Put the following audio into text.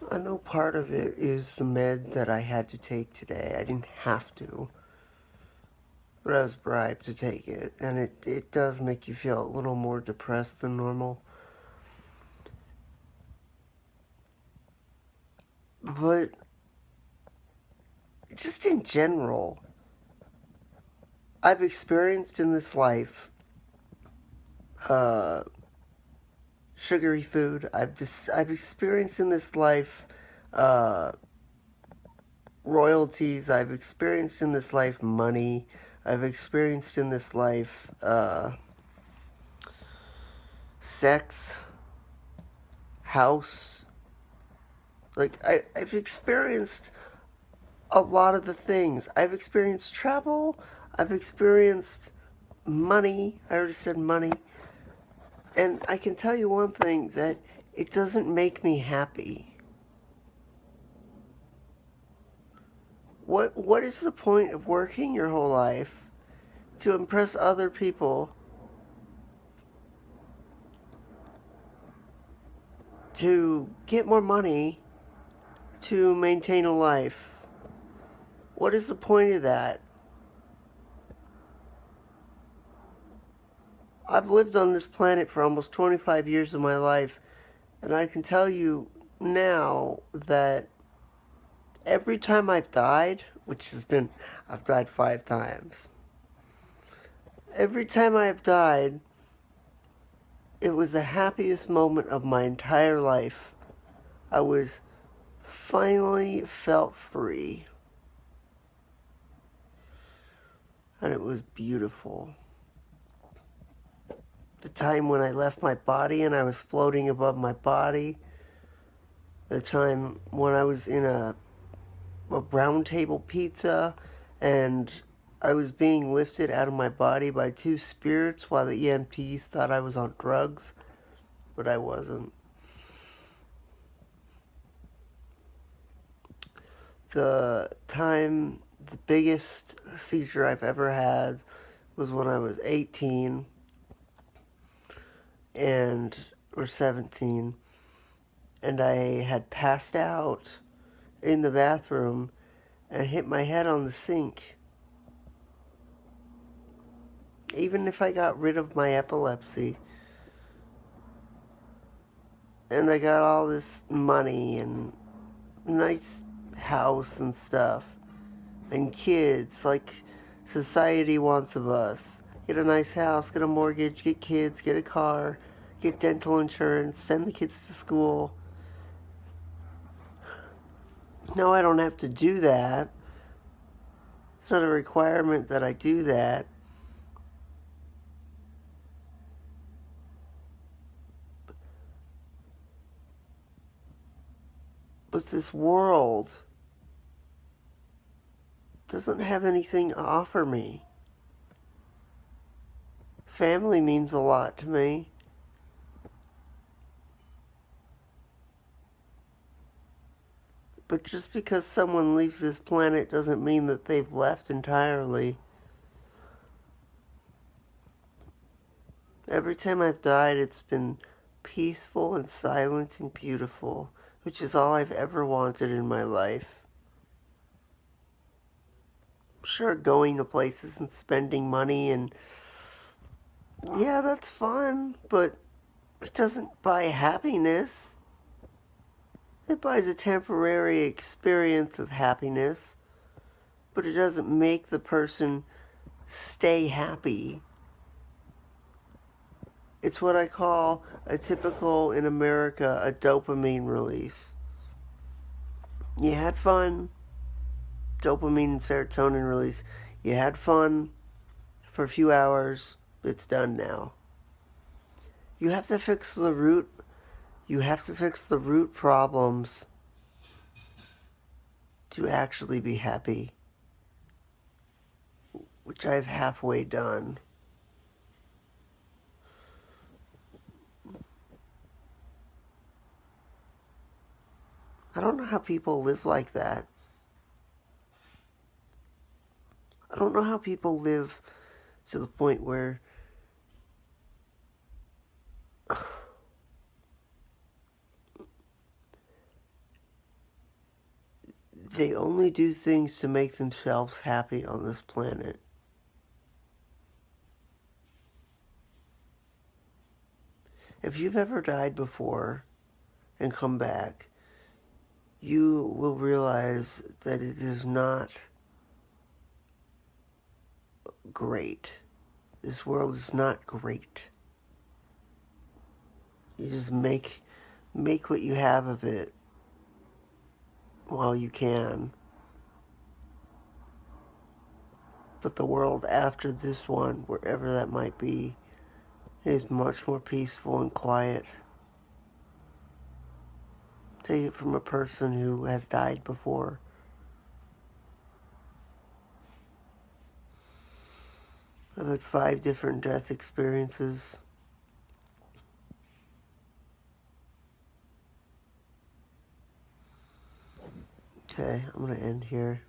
I know part of it is the med that I had to take today. I didn't have to, but I was bribed to take it, and it does make you feel a little more depressed than normal. But just in general, I've experienced in this life uh, sugary food. I've experienced in this life uh, royalties. I've experienced in this life money. I've experienced in this life sex, house. I've experienced a lot of the things. I've experienced travel. I've experienced money. I already said money. And I can tell you one thing that it doesn't make me happy. What is the point of working your whole life to impress other people, to get more money, to maintain a life? What is the point of that? I've lived on this planet for almost 25 years of my life, and I can tell you now that every time I've died, which has been, I've died 5 times. Every time I've died, it was the happiest moment of my entire life. I was finally felt free, and it was beautiful. The time when I left my body and I was floating above my body, the time when I was in a round table pizza and I was being lifted out of my body by two spirits while the EMTs thought I was on drugs, but I wasn't. The biggest seizure I've ever had was when I was 18 and or 17, and I had passed out in the bathroom and hit my head on the sink. Even if I got rid of my epilepsy and I got all this money and nice house and stuff and kids like society wants of us, get a nice house, get a mortgage, get kids, get a car, get dental insurance, send the kids to school. No, I don't have to do that. It's not a requirement that I do that. But this world doesn't have anything to offer me. Family means a lot to me. But just because someone leaves this planet doesn't mean that they've left entirely. Every time I've died, it's been peaceful and silent and beautiful, which is all I've ever wanted in my life. Sure, going to places and spending money, and yeah, that's fun, but it doesn't buy happiness. It buys a temporary experience of happiness, but it doesn't make the person stay happy. It's what I call a typical, in America, a dopamine release. You had fun, dopamine and serotonin release. You had fun for a few hours, it's done now. You have to fix the root. You have to fix the root problems to actually be happy, which I've halfway done. I don't know how people live like that. I don't know how people live to the point where They only do things to make themselves happy on this planet. If you've ever died before and come back, you will realize that it is not great. This world is not great. You just make what you have of it while you can. But the world after this one, wherever that might be, is much more peaceful and quiet. Take it from a person who has died before. I've had 5 different death experiences. Okay, I'm going to end here.